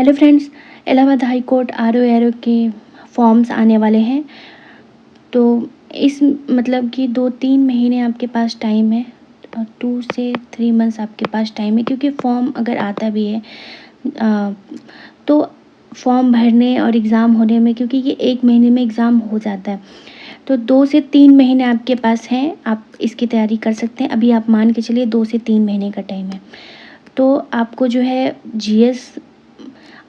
Hello friends, Allahabad high court आर के forms आने वाले हैं। तो इस मतलब कि 2-3 महीने आपके पास टाइम है, 2 से 3 मंथ्स आपके पास टाइम है, क्योंकि फॉर्म अगर आता भी है तो फॉर्म भरने और एग्ज़ाम होने में, क्योंकि ये 1 महीने में एग्ज़ाम हो जाता है, तो 2 से 3 महीने आपके पास हैं, आप इसकी तैयारी कर सकते हैं। अभी आप मान के चलिए 2 से 3 महीने का टाइम है। तो आपको जो है जीएस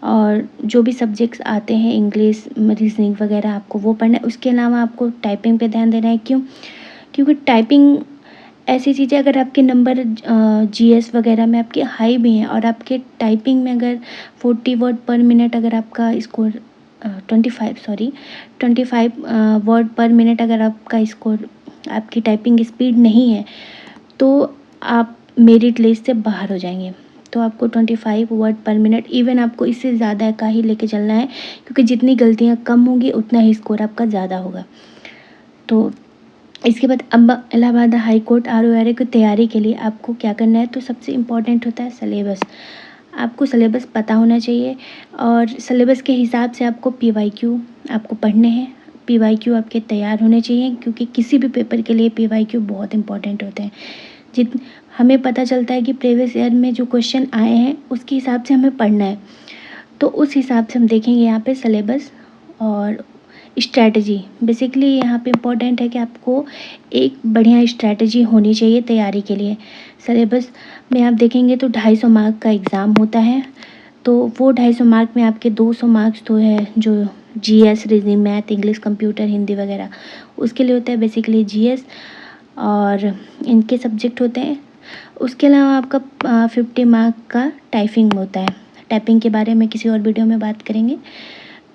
और जो भी सब्जेक्ट्स आते हैं, इंग्लिश, रीजनिंग वगैरह, आपको वो पढ़ना है। उसके अलावा आपको टाइपिंग पे ध्यान देना है। क्यों? क्योंकि टाइपिंग ऐसी चीज़ है, अगर आपके नंबर जीएस वगैरह में आपके हाई भी हैं और आपके टाइपिंग में अगर 40 वर्ड पर मिनट अगर आपका स्कोर 25 वर्ड पर मिनट अगर आपका स्कोर, आपकी टाइपिंग स्पीड नहीं है, तो आप मेरिट लिस्ट से बाहर हो जाएंगे। तो आपको 25 वर्ड पर मिनट, इवन आपको इससे ज़्यादा का ही लेके चलना है, क्योंकि जितनी गलतियाँ कम होंगी उतना ही स्कोर आपका ज़्यादा होगा। तो इसके बाद अब इलाहाबाद हाई कोर्ट आर की तैयारी के लिए आपको क्या करना है, तो सबसे इम्पॉर्टेंट होता है सिलेबस। आपको सिलेबस पता होना चाहिए और सिलेबस के हिसाब से आपको पीवाईक्यू आपको पढ़ने हैं। पीवाईक्यू आपके तैयार होने चाहिए, क्योंकि किसी भी पेपर के लिए पीवाईक्यू बहुत इंपॉर्टेंट होते हैं। जित हमें पता चलता है कि प्रीवियस ईयर में जो क्वेश्चन आए हैं उसके हिसाब से हमें पढ़ना है, तो उस हिसाब से हम देखेंगे यहाँ पे सिलेबस और स्ट्रैटेजी। बेसिकली यहाँ पे इम्पोर्टेंट है कि आपको एक बढ़िया स्ट्रैटेजी होनी चाहिए तैयारी के लिए। सिलेबस में आप देखेंगे तो 250 मार्क का एग्ज़ाम होता है, तो वो 250 मार्क में आपके 200 मार्क्स तो है जो GS, reasoning, math, English, computer, Hindi वगैरह, उसके लिए होता है बेसिकली जीएस, और इनके सब्जेक्ट होते हैं। उसके अलावा आपका 50 मार्क का टाइपिंग होता है। टाइपिंग के बारे में किसी और वीडियो में बात करेंगे।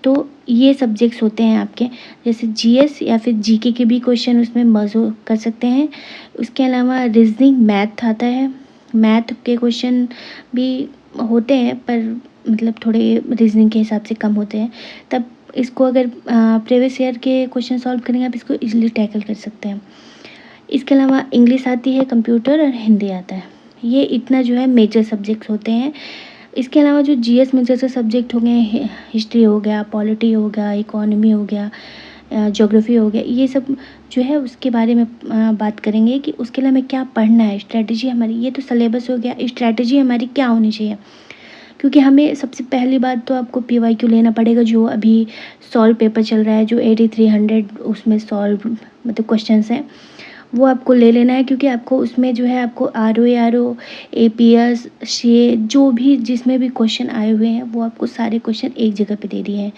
तो ये सब्जेक्ट्स होते हैं आपके, जैसे जीएस या फिर जीके के भी क्वेश्चन उसमें मज़ो कर सकते हैं। उसके अलावा रीजनिंग, मैथ आता है। मैथ के क्वेश्चन भी होते हैं, पर मतलब थोड़े रीजनिंग के हिसाब से कम होते हैं। तब इसको अगर प्रीवियस ईयर के क्वेश्चन सॉल्व करेंगे आप, इसको इजीली टैकल कर सकते हैं। इसके अलावा इंग्लिश आती है, कंप्यूटर और हिंदी आता है। ये इतना जो है मेजर सब्जेक्ट्स होते हैं। इसके अलावा जो जीएस में जैसे सब्जेक्ट हो गए, हिस्ट्री हो गया, पॉलिटी हो गया, इकोनॉमी हो गया, ज्योग्राफी हो गया, ये सब जो है उसके बारे में बात करेंगे कि उसके लिए हमें क्या पढ़ना है, स्ट्रैटेजी हमारी। ये तो सिलेबस हो गया, स्ट्रैटेजी हमारी क्या होनी चाहिए, क्योंकि हमें सबसे पहली बात तो आपको पीवाईक्यू लेना पड़ेगा। जो अभी सॉल्व पेपर चल रहा है, जो 8300 उसमें सॉल्व मतलब क्वेश्चंस हैं, वो आपको ले लेना है, क्योंकि आपको उसमें जो है आपको आरओ, एपीएस, सी, जो भी जिसमें भी क्वेश्चन आए हुए हैं वो आपको सारे क्वेश्चन एक जगह पे दे दिए हैं।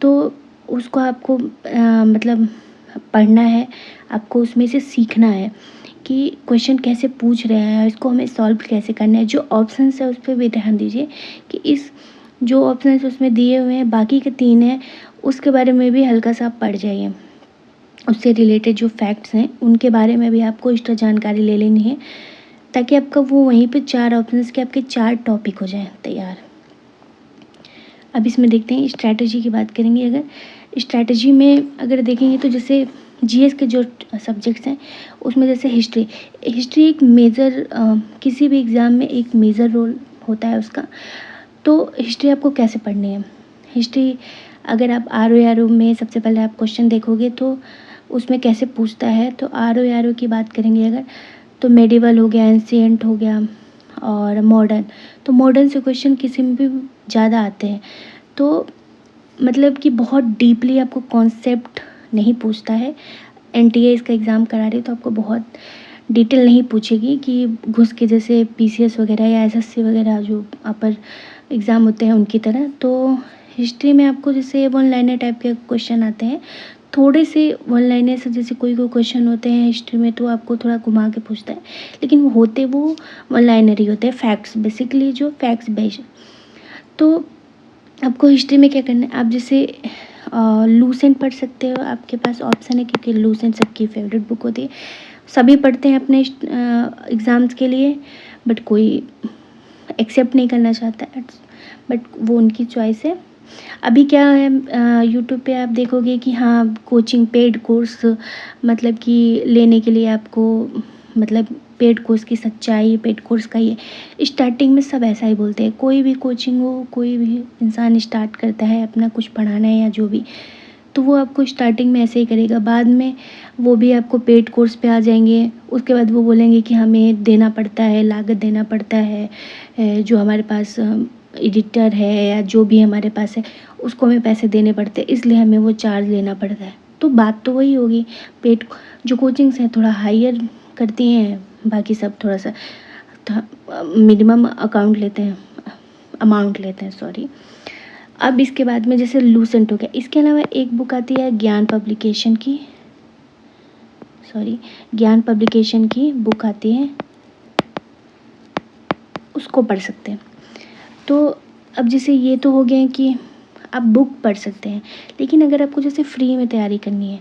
तो उसको आपको मतलब पढ़ना है, आपको उसमें से सीखना है कि क्वेश्चन कैसे पूछ रहे हैं, इसको हमें सॉल्व कैसे करना है। जो ऑप्शंस है उस पर भी ध्यान दीजिए कि इस जो ऑप्शंस उसमें दिए हुए हैं, बाकी के 3 हैं, उसके बारे में भी हल्का सा आप पढ़ जाइए। उससे रिलेटेड जो फैक्ट्स हैं उनके बारे में भी आपको एक्स्ट्रा जानकारी ले लेनी है, ताकि आपका वो वहीं पे 4 ऑप्शंस के आपके 4 टॉपिक हो जाएं तैयार। अब इसमें देखते हैं स्ट्रैटेजी की बात करेंगे। अगर स्ट्रैटेजी में अगर देखेंगे तो जैसे जीएस के जो सब्जेक्ट्स हैं उसमें जैसे हिस्ट्री एक मेजर, किसी भी एग्ज़ाम में एक मेजर रोल होता है उसका। तो हिस्ट्री आपको कैसे पढ़नी है, हिस्ट्री अगर आप आर में सबसे पहले आप क्वेश्चन देखोगे तो उसमें कैसे पूछता है, तो आर की बात करेंगे अगर, तो मेडिवल हो गया, एंशिएंट हो गया और मॉडर्न। तो मॉडर्न से क्वेश्चन किसी में भी ज़्यादा आते हैं, तो मतलब कि बहुत डीपली आपको कॉन्सेप्ट नहीं पूछता है। एनटीए इसका एग्ज़ाम करा रही है, तो आपको बहुत डिटेल नहीं पूछेगी कि घुस के, जैसे पीसीएस वगैरह या एसएससी वगैरह जो अपर एग्ज़ाम होते हैं उनकी तरह। तो हिस्ट्री में आपको जैसे वन लाइनर टाइप के क्वेश्चन आते हैं, थोड़े से वन लाइनर से, जैसे कोई क्वेश्चन होते हैं हिस्ट्री में तो आपको थोड़ा घुमा के पूछता है, लेकिन वो होते वो वन लाइनर ही होते हैं, फैक्ट्स, बेसिकली जो फैक्ट्स बेस्ड। तो आपको हिस्ट्री में क्या करना है, आप जैसे लूसेंट पढ़ सकते हो, आपके पास ऑप्शन है, क्योंकि लूसेंट सबकी फेवरेट बुक होती है, सभी पढ़ते हैं अपने एग्ज़ाम्स के लिए, बट कोई एक्सेप्ट नहीं करना चाहता है, बट वो उनकी चॉइस है। अभी क्या है, यूट्यूब पे आप देखोगे कि हाँ, कोचिंग पेड कोर्स मतलब कि लेने के लिए आपको मतलब पेड कोर्स की सच्चाई, पेड कोर्स का ये स्टार्टिंग में सब ऐसा ही बोलते हैं। कोई भी कोचिंग हो, कोई भी इंसान स्टार्ट करता है अपना कुछ पढ़ाना है या जो भी, तो वो आपको स्टार्टिंग में ऐसे ही करेगा। बाद में वो भी आपको पेड कोर्स पे आ जाएंगे। उसके बाद वो बोलेंगे कि हमें देना पड़ता है, लागत देना पड़ता है, जो हमारे पास एडिटर है या जो भी हमारे पास है उसको हमें पैसे देने पड़ते हैं, इसलिए हमें वो चार्ज लेना पड़ता है। तो बात तो वही होगी। पेड जो कोचिंग्स हैं थोड़ा हायर करती हैं, बाकी सब थोड़ा सा मिनिमम अमाउंट लेते हैं सॉरी। अब इसके बाद में जैसे लूसेंट हो गया, इसके अलावा एक बुक आती है ज्ञान पब्लिकेशन की बुक आती है, उसको पढ़ सकते हैं। तो अब जैसे ये तो हो गया कि आप बुक पढ़ सकते हैं, लेकिन अगर आपको जैसे फ्री में तैयारी करनी है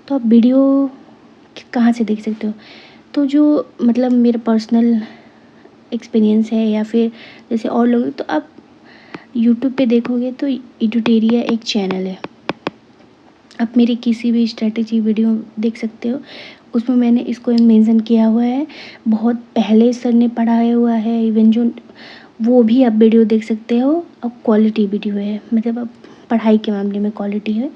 तो आप वीडियो कहाँ से देख सकते हो। तो जो मतलब मेरा पर्सनल एक्सपीरियंस है या फिर जैसे और लोग, तो आप यूट्यूब पे देखोगे तो एडुटेरिया एक चैनल है, आप मेरी किसी भी स्ट्रेटेजी वीडियो देख सकते हो। उसमें मैंने इसको मेंशन किया हुआ है, बहुत पहले सर ने पढ़ाया हुआ है, इवन जो वो भी आप वीडियो देख सकते हो। अब क्वालिटी वीडियो है, मतलब अब पढ़ाई के मामले में क्वालिटी है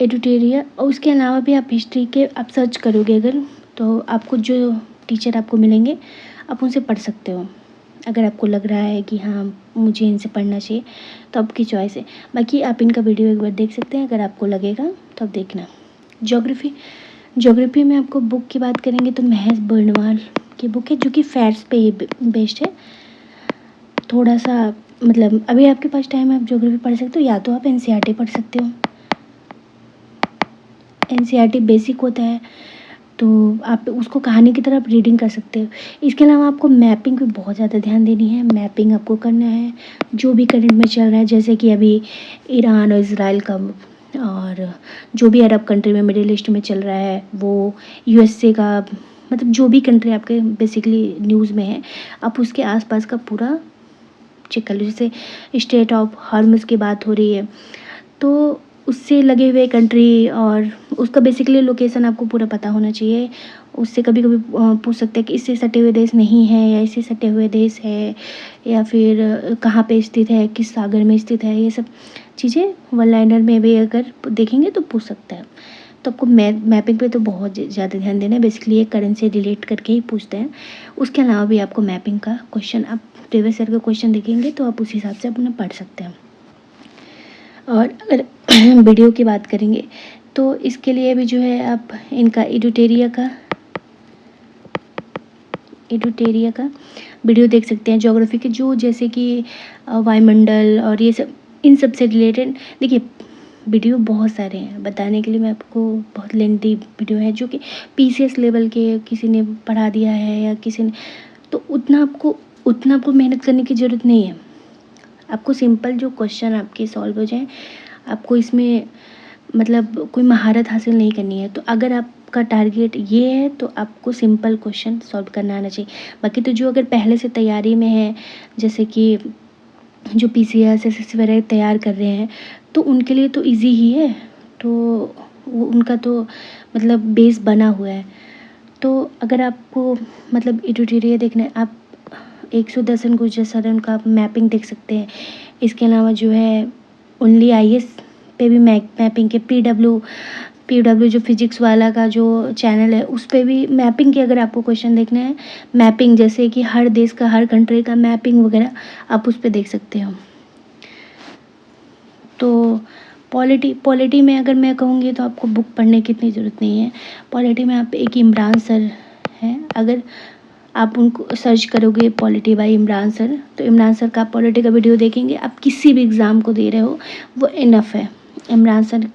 एडुटेरिया। और उसके अलावा भी आप हिस्ट्री के आप सर्च करोगे अगर, तो आपको जो टीचर आपको मिलेंगे आप उनसे पढ़ सकते हो। अगर आपको लग रहा है कि हाँ मुझे इनसे पढ़ना चाहिए तो आपकी चॉइस है। बाकी आप इनका वीडियो एक बार देख सकते हैं, अगर आपको लगेगा तो आप देखना। ज्योग्राफी में आपको बुक की बात करेंगे तो महेश बर्णवाल की बुक है, जो कि फैक्ट्स पे बेस्ड है। थोड़ा सा मतलब अभी आपके पास टाइम है, आप ज्योग्राफी पढ़ सकते हो, या तो आप एनसीईआरटी पढ़ सकते हो। एनसीईआरटी बेसिक होता है, तो आप उसको कहानी की तरह आप रीडिंग कर सकते हो। इसके अलावा आपको मैपिंग पे बहुत ज़्यादा ध्यान देनी है। मैपिंग आपको करना है जो भी करंट में चल रहा है, जैसे कि अभी ईरान और इज़राइल का, और जो भी अरब कंट्री में मिडिल ईस्ट में चल रहा है, वो यूएसए का, मतलब जो भी कंट्री आपके बेसिकली न्यूज़ में है, आप उसके आसपास का पूरा चेक कर लो। जैसे स्टेट ऑफ हॉर्मुज़ की बात हो रही है तो उससे लगे हुए कंट्री और उसका बेसिकली लोकेशन आपको पूरा पता होना चाहिए। उससे कभी कभी पूछ सकते हैं कि इससे सटे हुए देश नहीं है या इससे सटे हुए देश है, या फिर कहाँ पे स्थित है, किस सागर में स्थित है। ये सब चीज़ें वन लाइनर में भी अगर देखेंगे तो पूछ सकते हैं। तो आपको मैपिंग पे तो बहुत ज़्यादा ध्यान देना है। बेसिकली ये करंट से रिलेट करके ही पूछते हैं। उसके अलावा भी आपको मैपिंग का क्वेश्चन, आप प्रीवियस ईयर का क्वेश्चन देखेंगे तो आप उस हिसाब से अपना पढ़ सकते हैं। और अगर वीडियो की बात करेंगे तो इसके लिए भी जो है आप इनका एडुटेरिया का वीडियो देख सकते हैं। ज्योग्राफी के जो जैसे कि वायुमंडल और ये सब, इन सब से रिलेटेड देखिए वीडियो बहुत सारे हैं बताने के लिए। मैं आपको बहुत लेंथी वीडियो है जो कि पीसीएस लेवल के किसी ने पढ़ा दिया है या किसी ने, तो उतना आपको मेहनत करने की ज़रूरत नहीं है। आपको सिंपल जो क्वेश्चन आपके सॉल्व हो जाए, आपको इसमें मतलब कोई महारत हासिल नहीं करनी है। तो अगर आपका टारगेट ये है तो आपको सिंपल क्वेश्चन सॉल्व करना आना चाहिए। बाकी तो जो अगर पहले से तैयारी में है, जैसे कि जो पीसीएस एसएससी वगैरह तैयार कर रहे हैं, तो उनके लिए तो इजी ही है। तो वो उनका तो मतलब बेस बना हुआ है। तो अगर आपको मतलब एडुटेरिया देखना है, आप 110 गुर्जर सर है उनका आप मैपिंग देख सकते हैं। इसके अलावा जो है ओनली आईएएस पे भी मैपिंग के पीडब्ल्यू जो फिजिक्स वाला का जो चैनल है उस पे भी मैपिंग के अगर आपको क्वेश्चन देखना है, मैपिंग जैसे कि हर देश का, हर कंट्री का मैपिंग वगैरह आप उस पे देख सकते हो। तो पॉलिटी में अगर मैं कहूँगी तो आपको बुक पढ़ने की इतनी ज़रूरत नहीं है। पॉलिटी में आप एक इमरान सर हैं, अगर आप उनको सर्च करोगे पॉलिटी बाय इमरान सर, तो इमरान सर का आप पॉलिटी का वीडियो देखेंगे, आप किसी भी एग्ज़ाम को दे रहे हो वो इनफ है। इमरान सर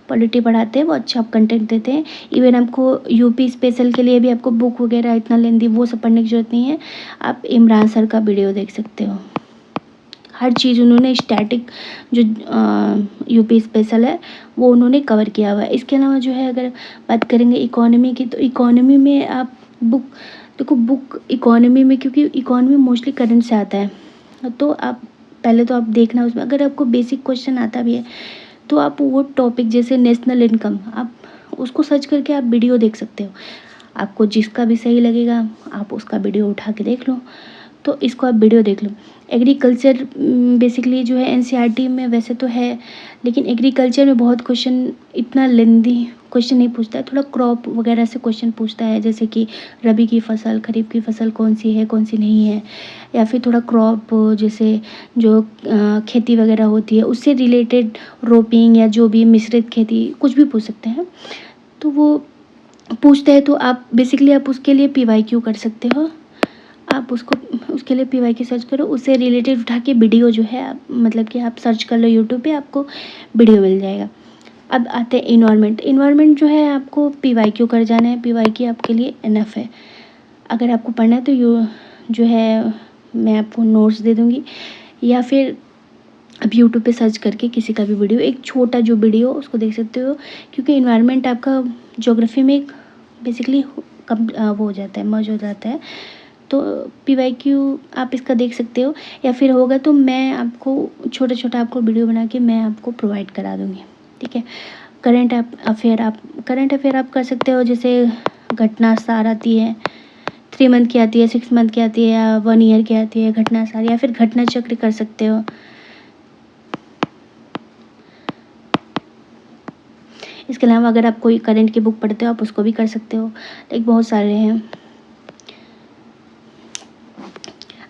पॉलिटी पढ़ाते हैं, वो अच्छा कंटेंट देते हैं। इवन आपको यूपी स्पेशल के लिए भी आपको बुक वगैरह इतना लेंदी वो सब पढ़ने की ज़रूरत नहीं है। आप इमरान सर का वीडियो देख सकते हो। हर चीज़ उन्होंने स्टैटिक जो यूपी स्पेशल है वो उन्होंने कवर किया हुआ है। इसके अलावा जो है अगर बात करेंगे इकोनॉमी की, तो इकोनॉमी में आप बुक इकोनॉमी में, क्योंकि इकोनॉमी मोस्टली करंट से आता है, तो आप पहले तो आप देखना उसमें, अगर आपको बेसिक क्वेश्चन आता भी है तो आप वो टॉपिक जैसे नेशनल इनकम, आप उसको सर्च करके आप वीडियो देख सकते हो। आपको जिसका भी सही लगेगा आप उसका वीडियो उठा के देख लो, तो इसको आप वीडियो देख लो। एग्रीकल्चर बेसिकली जो है एनसीईआरटी में वैसे तो है, लेकिन एग्रीकल्चर में बहुत क्वेश्चन इतना लेंदी क्वेश्चन नहीं पूछता है, थोड़ा क्रॉप वगैरह से क्वेश्चन पूछता है, जैसे कि रबी की फसल, खरीफ की फसल कौन सी है, कौन सी नहीं है, या फिर थोड़ा क्रॉप जैसे जो खेती वगैरह होती है उससे रिलेटेड रोपिंग या जो भी मिश्रित खेती कुछ भी पूछ सकते हैं। तो वो पूछते हैं तो आप बेसिकली आप उसके लिए पीवाईक्यू कर सकते हो। आप उसके लिए पीवाईक्यू सर्च करो, उससे रिलेटेड उठा के वीडियो जो है आप मतलब कि आप सर्च कर लो यूट्यूब पे, आपको वीडियो मिल जाएगा। अब आते हैं इन्वायरमेंट जो है आपको पीवाईक्यू कर जाना है, पीवाईक्यू आपके लिए इनफ है। अगर आपको पढ़ना है तो जो है मैं आपको नोट्स दे दूँगी, या फिर आप यूट्यूब पे सर्च करके किसी का भी वीडियो, एक छोटा जो वीडियो उसको देख सकते हो, क्योंकि इन्वायरमेंट आपका ज्योग्राफी में बेसिकली वो हो जाता है, मर्ज हो जाता है। तो पीवाईक्यू आप इसका देख सकते हो, या फिर होगा तो मैं आपको छोटा-छोटा आपको वीडियो बना के मैं आपको प्रोवाइड करा दूँगी, ठीक है। करंट अफेयर आप कर सकते हो, जैसे घटना सार आती है, 3 मंथ की आती है, 6 मंथ की आती है, या 1 ईयर की आती है घटना सार, या फिर घटना चक्र कर सकते हो। इसके अलावा अगर आप कोई करंट की बुक पढ़ते हो आप उसको भी कर सकते हो, लाइक बहुत सारे हैं।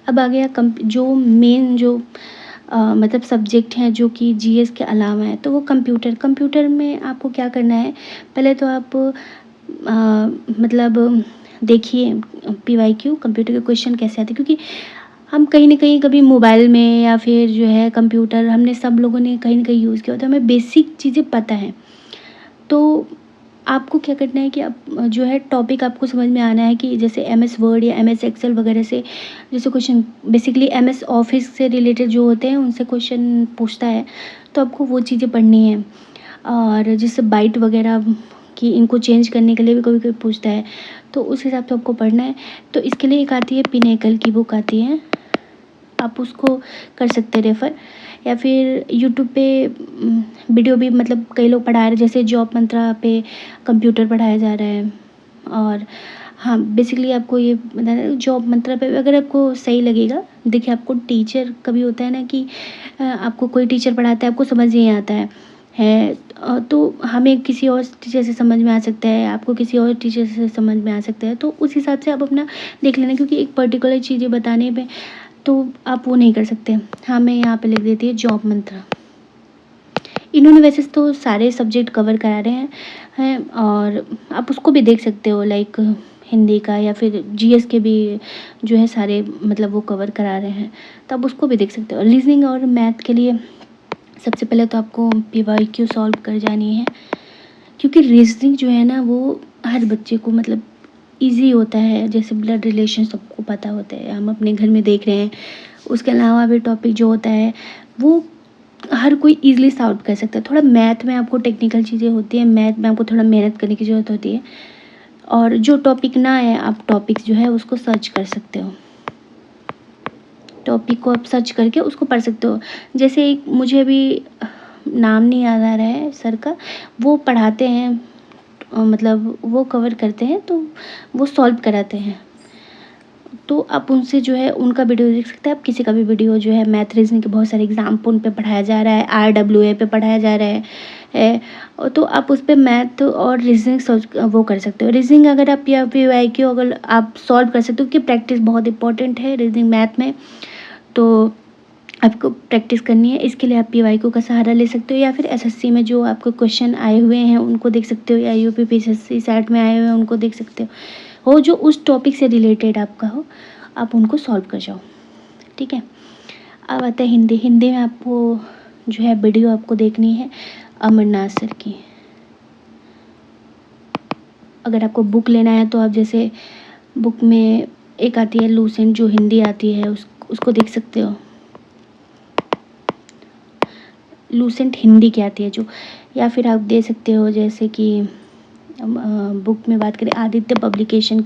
अब आ गया जो मेन जो मतलब सब्जेक्ट हैं जो कि जीएस के अलावा है, तो वो कंप्यूटर में आपको क्या करना है, पहले तो आप मतलब देखिए पीवाईक्यू कंप्यूटर के क्वेश्चन कैसे आते हैं, क्योंकि हम कहीं न कहीं कभी मोबाइल में या फिर जो है कंप्यूटर हमने सब लोगों ने कहीं न कहीं यूज़ किया होता है, हमें बेसिक चीज़ें पता हैं। तो आपको क्या करना है कि आप जो है टॉपिक आपको समझ में आना है, कि जैसे एमएस वर्ड या एमएस एक्सेल वगैरह से जैसे क्वेश्चन बेसिकली एमएस ऑफिस से रिलेटेड जो होते हैं उनसे क्वेश्चन पूछता है, तो आपको वो चीज़ें पढ़नी है। और जैसे बाइट वगैरह कि इनको चेंज करने के लिए भी कभी-कभी पूछता है, तो उस हिसाब से आपको पढ़ना है। तो इसके लिए एक आती है पिनेकल की बुक आती है, आप उसको कर सकते हैं रेफ़र, या फिर यूट्यूब पे वीडियो भी मतलब कई लोग पढ़ा रहे हैं, जैसे जॉब मंत्रा पे कंप्यूटर पढ़ाया जा रहा है। और हाँ, बेसिकली आपको ये बताना है जॉब मंत्रा पे अगर आपको सही लगेगा, देखिए आपको टीचर कभी होता है ना कि आपको कोई टीचर पढ़ाता है आपको समझ नहीं आता है तो हमें किसी और टीचर से समझ में आ सकता है, आपको किसी और टीचर से समझ में आ सकता है, तो उस हिसाब से आप अपना देख लेना, क्योंकि एक पर्टिकुलर चीज़ें बताने पे तो आप वो नहीं कर सकते। हाँ, मैं यहाँ पे लिख देती है जॉब मंत्रा। इन्होंने वैसे तो सारे सब्जेक्ट कवर करा रहे हैं और आप उसको भी देख सकते हो, लाइक हिंदी का या फिर जीएस के भी जो है सारे मतलब वो कवर करा रहे हैं, तो आप उसको भी देख सकते हो। रीजनिंग और मैथ के लिए सबसे पहले तो आपको पीवाईक्यू सॉल्व कर जानी है, क्योंकि रीजनिंग जो है ना वो हर बच्चे को मतलब ईज़ी होता है, जैसे ब्लड रिलेशन सबको पता होता है, हम अपने घर में देख रहे हैं। उसके अलावा भी टॉपिक जो होता है वो हर कोई ईज़िली सॉल्व कर सकता है। थोड़ा मैथ में आपको टेक्निकल चीज़ें होती हैं, मैथ में आपको थोड़ा मेहनत करने की ज़रूरत होती है, और जो टॉपिक ना है आप टॉपिक जो है उसको सर्च कर सकते हो। टॉपिक को आप सर्च करके उसको पढ़ सकते हो। जैसे एक मुझे अभी नाम नहीं याद आ रहा है सर का, वो पढ़ाते हैं मतलब वो कवर करते हैं, तो वो सॉल्व कराते हैं। तो आप उनसे जो है उनका वीडियो देख सकते हैं, आप किसी का भी वीडियो जो है मैथ रीजनिंग के बहुत सारे एग्जाम्पल उन पे पढ़ाया जा रहा है, RWA पे पढ़ाया जा रहा है तो आप उस पे मैथ और रीजनिंग सोच वो कर सकते हो। रीजनिंग अगर आप या पीवाईक्यू अगर आप सॉल्व कर सकते हो, क्योंकि प्रैक्टिस बहुत इंपॉर्टेंट है रीजनिंग मैथ में, तो आपको प्रैक्टिस करनी है। इसके लिए आप पीवाईक्यू का सहारा ले सकते हो, या फिर एसएससी में जो आपको क्वेश्चन आए हुए हैं उनको देख सकते हो, या यूपी पीएससी सेट में आए हुए हैं उनको देख सकते हो जो उस टॉपिक से रिलेटेड आपका हो, आप उनको सॉल्व कर जाओ, ठीक है। अब आता है हिंदी में आपको जो है वीडियो आपको देखनी है अमरनाथ सर की। अगर आपको बुक लेना है तो आप जैसे बुक में एक आती है लूसेंट जो हिंदी आती है उसको देख सकते हो। लूसेंट हिंदी की आती है जो, या फिर आप दे सकते हो जैसे कि बुक में बात करें आदित्य पब्लिकेशन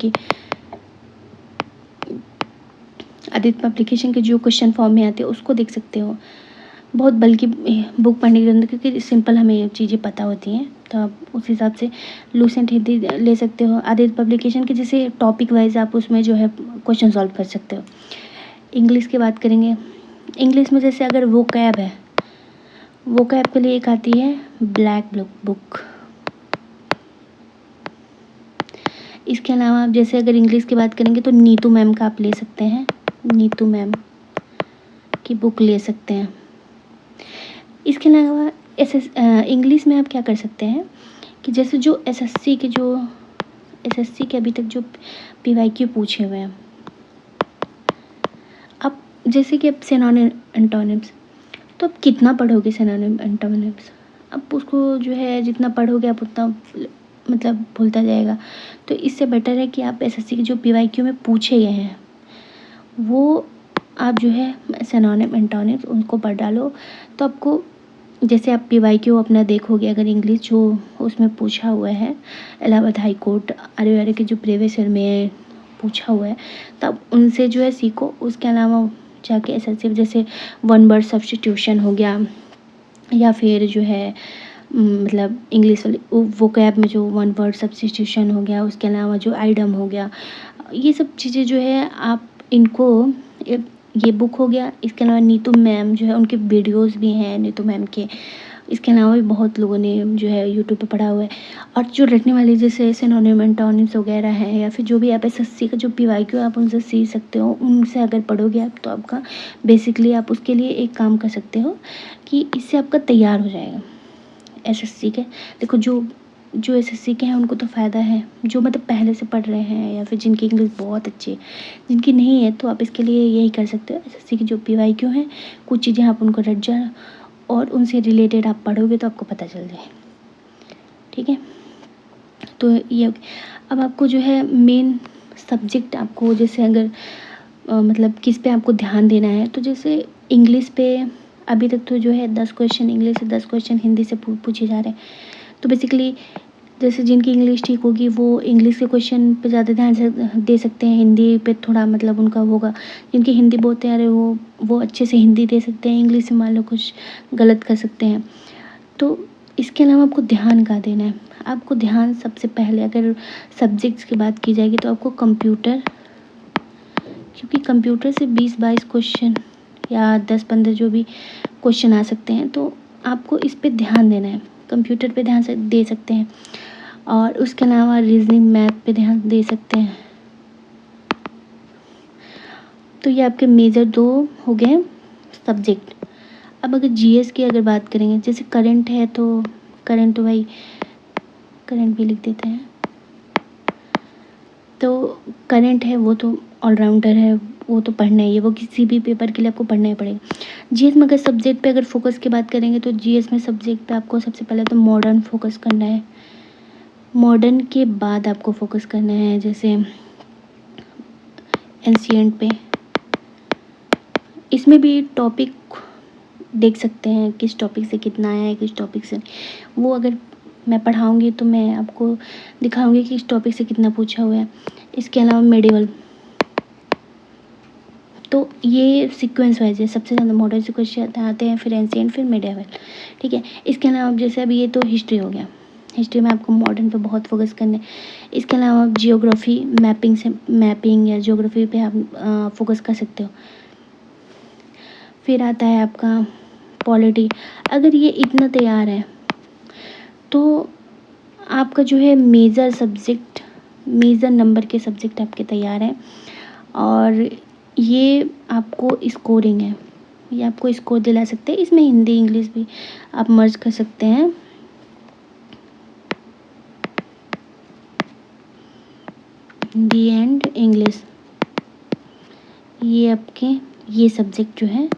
के जो क्वेश्चन फॉर्म में आते हैं उसको देख सकते हो। बहुत बल्कि बुक पढ़ने की ज़रूरत, क्योंकि सिंपल हमें ये चीज़ें पता होती हैं, तो आप उस हिसाब से लूसेंट हिंदी ले सकते हो। आदित्य पब्लिकेशन के जैसे टॉपिक वाइज आप उसमें जो है क्वेश्चन सॉल्व कर सकते हो। इंग्लिश की बात करेंगे, इंग्लिश में जैसे अगर वोकैब है, वोकैब के लिए एक आती है ब्लैक बुक। इसके अलावा आप जैसे अगर इंग्लिश की बात करेंगे तो नीतू मैम का आप ले सकते हैं, नीतू मैम की बुक ले सकते हैं। इसके अलावा इंग्लिश में आप क्या कर सकते हैं कि जैसे जो एसएससी के अभी तक जो पीवाईक्यू पूछे हुए हैं, आप जैसे कि अब सिनोनिम एंटोनिम्स, तो आप कितना पढ़ोगे सिनोनिम एंटोनिम्स, आप उसको जो है जितना पढ़ोगे आप उतना मतलब भूलता जाएगा। तो इससे बेटर है कि आप एसएससी के जो पीवाईक्यू में पूछे गए हैं वो आप जो है सिनोनिम एंटोनिम्स उनको पढ़ डालो, तो आपको जैसे आप पीवाईक्यू अपना देखोगे, अगर इंग्लिश जो उसमें पूछा हुआ है इलाहाबाद हाई कोर्ट आर के जो प्रीवियस ईयर में पूछा हुआ है, तब उनसे जो है सीखो। उसके अलावा जाके एसएससी जैसे वन वर्ड सब्स्टिट्यूशन हो गया, या फिर जो है मतलब इंग्लिश वाली वोकैब में जो वन वर्ड सब्स्टिट्यूशन हो गया, उसके अलावा जो आइडम हो गया, ये सब चीज़ें जो है आप इनको ये बुक हो गया। इसके अलावा नीतू मैम जो है उनके वीडियोस भी हैं नीतू मैम के। इसके अलावा भी बहुत लोगों ने जो है यूट्यूब पे पढ़ा हुआ है। और जो रटने वाले जैसे सिनोनिम एंटोनिम्स वगैरह हैं, या फिर जो भी आप एसएससी का जो पीवाईक्यू आप उनसे सीख सकते हो, उनसे अगर पढ़ोगे आप तो आपका बेसिकली आप उसके लिए एक काम कर सकते हो कि इससे आपका तैयार हो जाएगा एसएससी के। देखो जो एसएससी के हैं उनको तो फ़ायदा है, जो मतलब पहले से पढ़ रहे हैं या फिर जिनकी इंग्लिश बहुत अच्छी है, जिनकी नहीं है तो आप इसके लिए यही कर सकते हो, एसएससी की जो पीवाईक्यू हैं कुछ चीज़ें आप उनको रट जाओ और उनसे रिलेटेड आप पढ़ोगे तो आपको पता चल जाए। ठीक है, तो ये अब आपको जो है मेन सब्जेक्ट आपको जैसे अगर मतलब किस पे आपको ध्यान देना है, तो जैसे इंग्लिश पे अभी तक तो जो है 10 क्वेश्चन इंग्लिश से 10 क्वेश्चन हिंदी से पूछे जा रहे हैं। तो बेसिकली जैसे जिनकी इंग्लिश ठीक होगी वो इंग्लिश के क्वेश्चन पे ज़्यादा ध्यान से दे सकते हैं, हिंदी पे थोड़ा मतलब उनका होगा। जिनकी हिंदी बहुत तैयार है वो अच्छे से हिंदी दे सकते हैं, इंग्लिश से मान लो कुछ गलत कर सकते हैं। तो इसके अलावा आपको ध्यान कहाँ देना है, आपको ध्यान सबसे पहले अगर सब्जेक्ट्स की बात की जाएगी तो आपको कंप्यूटर, क्योंकि कंप्यूटर से 20-22 क्वेश्चन या 10-15 जो भी क्वेश्चन आ सकते हैं, तो आपको इस पे ध्यान देना है, कंप्यूटर पे ध्यान से दे सकते हैं। और उसके अलावा रीजनिंग मैथ पे ध्यान दे सकते हैं। तो ये आपके मेजर 2 हो गए सब्जेक्ट। अब अगर जीएस की अगर बात करेंगे, जैसे करंट है तो करंट तो भाई करंट भी लिख देते हैं। तो करंट है वो तो ऑलराउंडर है, वो तो पढ़ना ही है, वो किसी भी पेपर के लिए आपको पढ़ना ही पड़ेगा। जीएस में अगर सब्जेक्ट पे अगर फोकस की बात करेंगे तो जीएस में सब्जेक्ट पे आपको सबसे पहले तो मॉडर्न फोकस करना है। मॉडर्न के बाद आपको फोकस करना है जैसे एंशिएंट पे। इसमें भी टॉपिक देख सकते हैं किस टॉपिक से कितना आया है, किस टॉपिक से, वो अगर मैं पढ़ाऊँगी तो मैं आपको दिखाऊँगी कि इस टॉपिक से कितना पूछा हुआ है। इसके अलावा मेडिवल, तो ये सीक्वेंस वाइज है, सबसे ज़्यादा मॉडर्न से क्वेश्चन आते हैं, फिर एंशिएंट, फिर मेडिवल। ठीक है, इसके अलावा जैसे अभी ये तो हिस्ट्री हो गया, हिस्ट्री में आपको मॉडर्न पे बहुत फोकस करना है। इसके अलावा आप जियोग्राफी मैपिंग या जियोग्राफी पे आप फोकस कर सकते हो। फिर आता है आपका पॉलिटी। अगर ये इतना तैयार है तो आपका जो है मेजर सब्जेक्ट, मेजर नंबर के सब्जेक्ट आपके तैयार हैं, और ये आपको स्कोरिंग है, ये आपको स्कोर दिला सकते हैं। इसमें हिंदी इंग्लिश भी आप मर्ज कर सकते हैं। हिंदी एंड इंग्लिश, ये आपके ये सब्जेक्ट जो है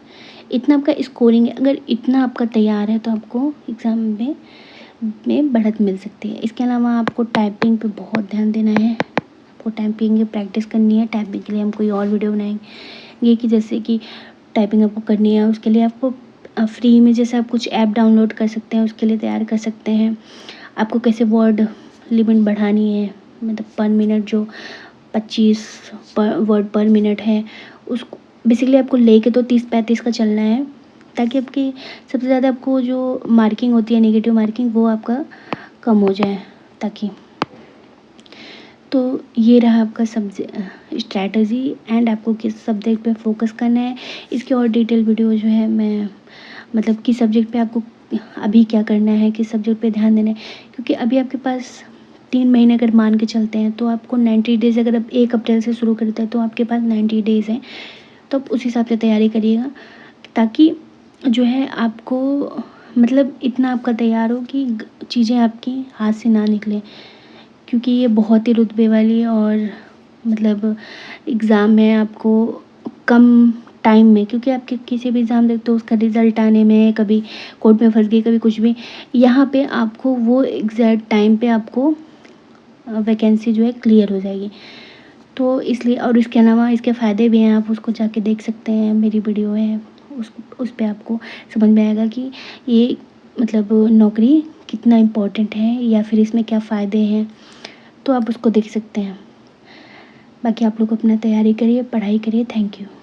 इतना आपका स्कोरिंग है। अगर इतना आपका तैयार है तो आपको एग्ज़ाम में बढ़त मिल सकती है। इसके अलावा आपको टाइपिंग पे बहुत ध्यान देना है, आपको टाइपिंग की प्रैक्टिस करनी है। टाइपिंग के लिए हम कोई और वीडियो बनाएंगे कि जैसे कि टाइपिंग आपको करनी है, उसके लिए आपको फ्री में जैसे आप कुछ ऐप डाउनलोड कर सकते हैं, उसके लिए तैयार कर सकते हैं। आपको कैसे वर्ड लिमिट बढ़ानी है, मतलब पर मिनट जो 25 वर्ड पर मिनट है उसको बेसिकली आपको लेके तो 30-35 का चलना है, ताकि आपकी सबसे ज़्यादा आपको जो मार्किंग होती है नेगेटिव मार्किंग वो आपका कम हो जाए ताकि। तो ये रहा आपका स्ट्रैटेजी एंड आपको किस सब्जेक्ट पे फोकस करना है। इसकी और डिटेल वीडियो जो है मैं मतलब किस सब्जेक्ट पे आपको अभी क्या करना है, किस सब्जेक्ट पे ध्यान देना है, क्योंकि अभी आपके पास 3 महीने अगर मान के चलते हैं तो आपको 90 डेज़, अगर आप 1 अप्रैल से शुरू करते हैं तो आपके पास 90 डेज़ हैं। तो आप उस हिसाब से तैयारी करिएगा ताकि जो है आपको मतलब इतना आपका तैयार हो कि चीज़ें आपकी हाथ से ना निकलें, क्योंकि ये बहुत ही रुतबे वाली और मतलब एग्ज़ाम है आपको कम टाइम में, क्योंकि आपके किसी भी एग्ज़ाम देखते हो उसका रिज़ल्ट आने में कभी कोर्ट में फंस गई, कभी कुछ भी, यहाँ पे आपको वो एग्जैक्ट टाइम पे आपको वैकेंसी जो है क्लियर हो जाएगी। तो इसलिए, और इसके अलावा इसके फ़ायदे भी हैं, आप उसको जाके देख सकते हैं, मेरी वीडियो है उस पे आपको समझ में आएगा कि ये मतलब नौकरी कितना इम्पोर्टेंट है या फिर इसमें क्या फ़ायदे हैं, तो आप उसको देख सकते हैं। बाकी आप लोग अपना तैयारी करिए, पढ़ाई करिए। Thank you.